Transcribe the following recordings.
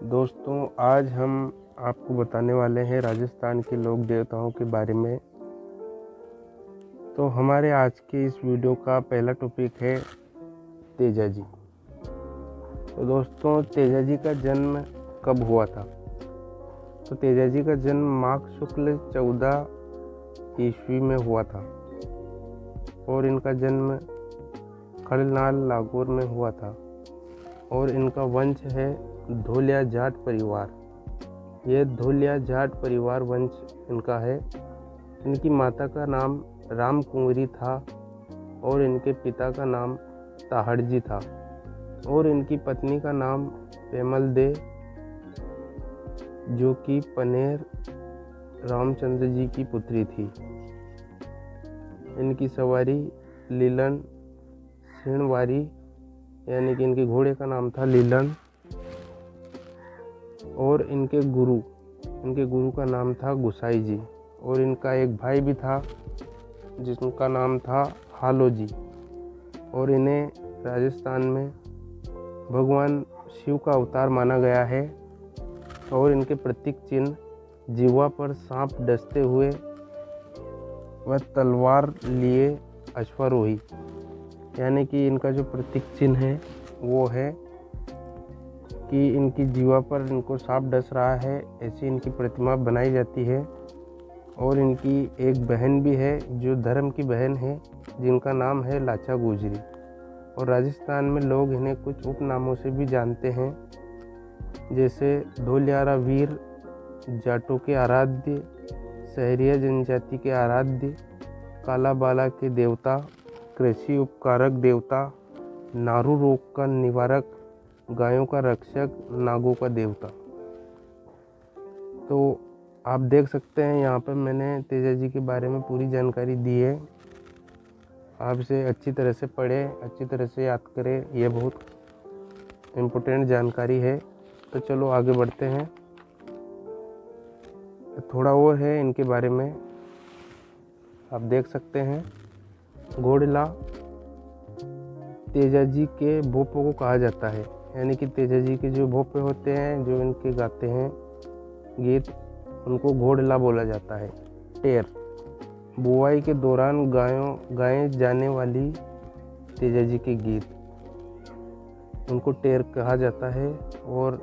दोस्तों, आज हम आपको बताने वाले हैं राजस्थान के लोक देवताओं के बारे में। तो हमारे आज के इस वीडियो का पहला टॉपिक है तेजा जी। तो दोस्तों, तेजा जी का जन्म कब हुआ था? तो तेजा जी का जन्म माघ शुक्ल 14 ईस्वी में हुआ था और इनका जन्म खड़नाल नागौर में हुआ था और इनका वंश है धोलिया जाट परिवार। यह धोलिया जाट परिवार वंश इनका है। इनकी माता का नाम राम कुंवरी था और इनके पिता का नाम ताहड़जी था और इनकी पत्नी का नाम पेमल दे, जो कि पनेर रामचंद्र जी की पुत्री थी। इनकी सवारी लीलन सिणवारी, यानी कि इनके घोड़े का नाम था लीलन, और इनके गुरु का नाम था गुसाई जी। और इनका एक भाई भी था जिसका नाम था हालो जी। और इन्हें राजस्थान में भगवान शिव का अवतार माना गया है। और इनके प्रतीक चिन्ह जीवा पर सांप डसते हुए व तलवार लिए अश्वारोही, यानी कि इनका जो प्रतीक चिन्ह है वो है कि इनकी जीवा पर इनको सांप डस रहा है, ऐसी इनकी प्रतिमा बनाई जाती है। और इनकी एक बहन भी है जो धर्म की बहन है, जिनका नाम है लाचा गुजरी। और राजस्थान में लोग इन्हें कुछ उपनामों से भी जानते हैं, जैसे धोलियारा वीर, जाटों के आराध्य, सहरिया जनजाति के आराध्य, काला बाला के देवता, कृषि उपकारक देवता, नारू रोग का निवारक, गायों का रक्षक, नागों का देवता। तो आप देख सकते हैं यहाँ पर मैंने तेजा जी के बारे में पूरी जानकारी दी है। आप इसे अच्छी तरह से पढ़ें, अच्छी तरह से याद करें, यह बहुत इम्पोर्टेंट जानकारी है। तो चलो आगे बढ़ते हैं। थोड़ा और है इनके बारे में, आप देख सकते हैं। घोड़ला तेजा जी के भोपों को कहा जाता है, यानी कि तेजा जी के जो भोपे होते हैं, जो इनके गाते हैं गीत, उनको घोड़ला बोला जाता है। टेर बुआई के दौरान गाए जाने वाली तेजा जी के गीत, उनको टेर कहा जाता है। और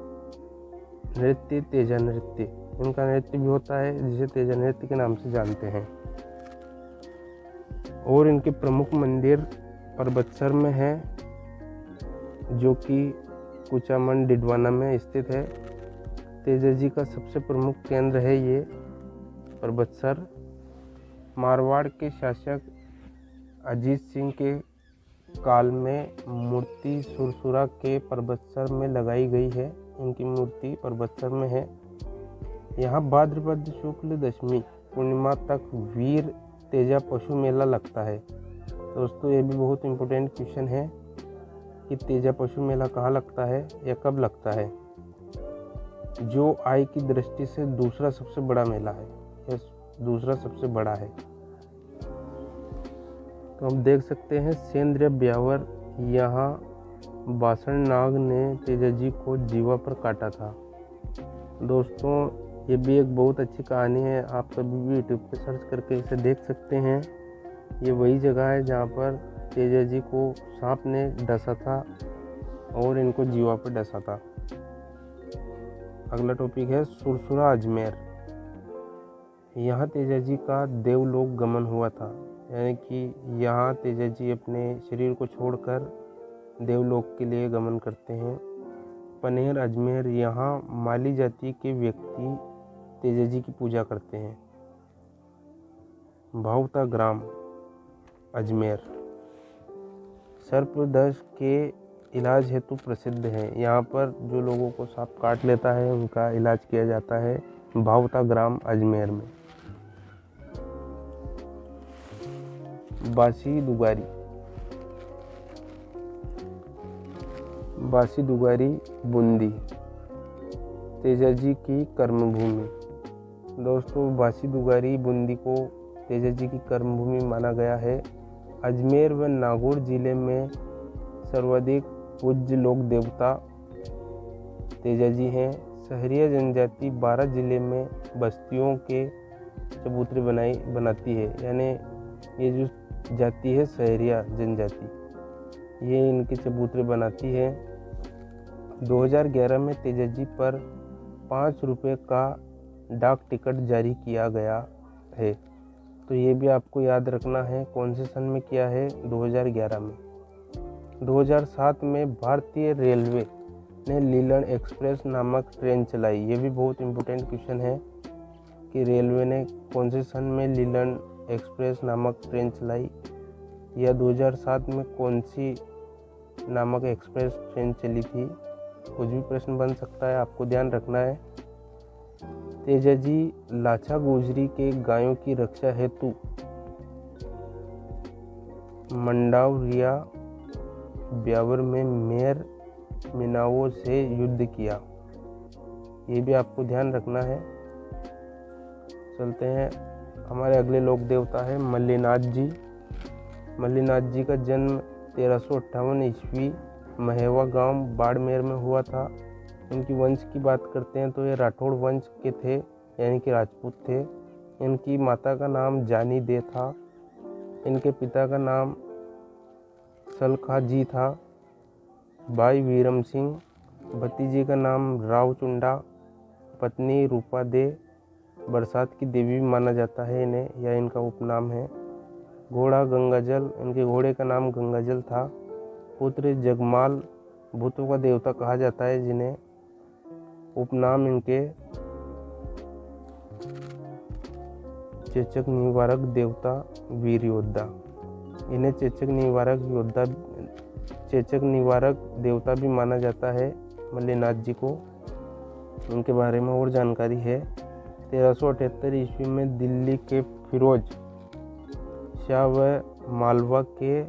नृत्य तेजा नृत्य, इनका नृत्य भी होता है जिसे तेजा नृत्य के नाम से जानते हैं। और इनके प्रमुख मंदिर परबतसर में है, जो कि कुचामन डिडवाना में स्थित है। तेजा जी का सबसे प्रमुख केंद्र है ये परबतसर। मारवाड़ के शासक अजीत सिंह के काल में मूर्ति सुरसुरा के परबतसर में लगाई गई है। इनकी मूर्ति परबतसर में है। यहाँ भाद्रपद शुक्ल दशमी पूर्णिमा तक वीर तेजा पशु मेला लगता है। दोस्तों, ये भी बहुत इम्पोर्टेंट क्वेश्चन है कि तेजा पशु मेला कहाँ लगता है या कब लगता है, जो आय की दृष्टि से दूसरा सबसे बड़ा मेला है, या दूसरा सबसे बड़ा है। तो हम देख सकते हैं सेंद्र ब्यावर, यहाँ बासण नाग ने तेजा जी को जीवा पर काटा था। दोस्तों, ये भी एक बहुत अच्छी कहानी है, आप कभी भी यूट्यूब पे सर्च करके इसे देख सकते हैं। ये वही जगह है जहाँ पर तेजा जी को सांप ने डसा था और इनको जीवा पर डसा था। अगला टॉपिक है सुरसुरा अजमेर। यहाँ तेजा जी का देवलोक गमन हुआ था, यानी कि यहाँ तेजा जी अपने शरीर को छोड़कर देवलोक के लिए गमन करते हैं। पनेर अजमेर, यहाँ माली जाति के व्यक्ति तेजा जी की पूजा करते हैं। भावता ग्राम अजमेर सर्पदंश के इलाज हेतु प्रसिद्ध है। यहाँ पर जो लोगों को सांप काट लेता है उनका इलाज किया जाता है भावता ग्राम अजमेर में। बासी दुगारी बूंदी, तेजा जी की कर्मभूमि। दोस्तों, बासी दुगारी बूंदी को तेजा जी की कर्मभूमि माना गया है। अजमेर व नागौर जिले में सर्वाधिक पूज्य लोक देवता तेजा जी हैं। सहरिया जनजाति 12 जिले में बस्तियों के चबूतरे बनाती है। यानी ये जो जाति है सहरिया जनजाति, ये इनके चबूतरे बनाती है। 2011 में तेजाजी पर 5 रुपये का डाक टिकट जारी किया गया है। तो ये भी आपको याद रखना है, कौन से सन में किया है, 2011 में। 2007 में भारतीय रेलवे ने लीलन एक्सप्रेस नामक ट्रेन चलाई। ये भी बहुत इम्पोर्टेंट क्वेश्चन है कि रेलवे ने कौन से सन में लीलन एक्सप्रेस नामक ट्रेन चलाई, या 2007 में कौन सी नामक एक्सप्रेस ट्रेन चली थी। कुछ भी प्रश्न बन सकता है, आपको ध्यान रखना है। तेजाजी लाछा गुजरी के गायों की रक्षा हेतु मंडावरिया ब्यावर में मेयर मिनावो से युद्ध किया। ये भी आपको ध्यान रखना है। चलते हैं, हमारे अगले लोक देवता है मल्लीनाथ जी। मल्लीनाथ जी का जन्म 1358 ईस्वी महेवा गांव बाड़मेर में हुआ था। इनकी वंश की बात करते हैं तो ये राठौड़ वंश के थे, यानी कि राजपूत थे। इनकी माता का नाम जानी दे था। इनके पिता का नाम सलखा जी था। भाई वीरम सिंह, भतीजे का नाम राव चुंडा, पत्नी रूपा दे। बरसात की देवी भी माना जाता है इन्हें, या इनका उपनाम है। घोड़ा गंगाजल, इनके घोड़े का नाम गंगाजल था। पुत्र जगमाल, भूतों का देवता कहा जाता है जिन्हें। उपनाम इनके चेचक निवारक देवता वीर योद्धा। इन्हें चेचक निवारक देवता भी माना जाता है मल्लीनाथ जी को। उनके बारे में और जानकारी है। 1378 ईस्वी में दिल्ली के फिरोज शाह व मालवा के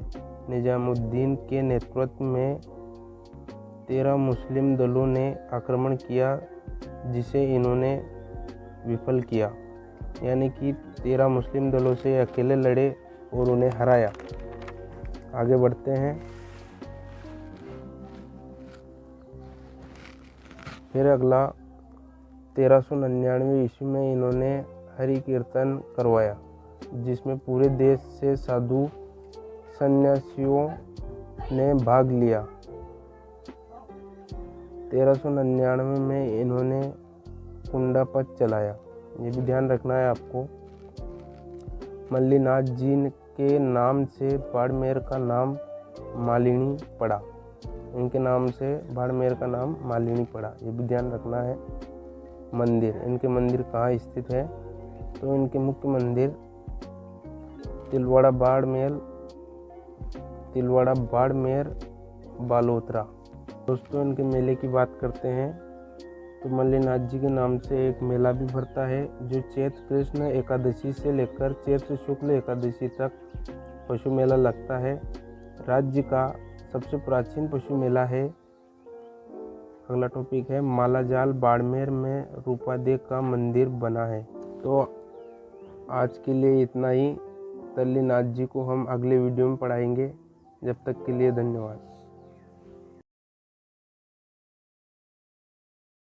निजामुद्दीन के नेतृत्व में 13 मुस्लिम दलों ने आक्रमण किया, जिसे इन्होंने विफल किया। यानी कि 13 मुस्लिम दलों से अकेले लड़े और उन्हें हराया। आगे बढ़ते हैं। फिर अगला 1399 ईस्वी में इन्होंने हरि कीर्तन करवाया, जिसमें पूरे देश से साधु सन्यासियों ने भाग लिया। 1399 में इन्होंने कुंडा पथ चलाया। ये भी ध्यान रखना है आपको। मल्लीनाथ जी के नाम से बाड़मेर का नाम मालिनी पड़ा। इनके नाम से बाड़मेर का नाम मालिनी पड़ा, ये भी ध्यान रखना है। मंदिर, इनके मंदिर कहाँ स्थित है, तो इनके मुख्य मंदिर तिलवाड़ा बाड़मेर बालोतरा। दोस्तों, इनके मेले की बात करते हैं तो मल्लीनाथ जी के नाम से एक मेला भी भरता है, जो चैत्र कृष्ण एकादशी से लेकर चैत्र शुक्ल एकादशी तक पशु मेला लगता है। राज्य का सबसे प्राचीन पशु मेला है। अगला टॉपिक है मालाजाल बाड़मेर में रूपादे का मंदिर बना है। तो आज के लिए इतना ही। मल्लीनाथ जी को हम अगले वीडियो में पढ़ाएंगे। जब तक के लिए धन्यवाद।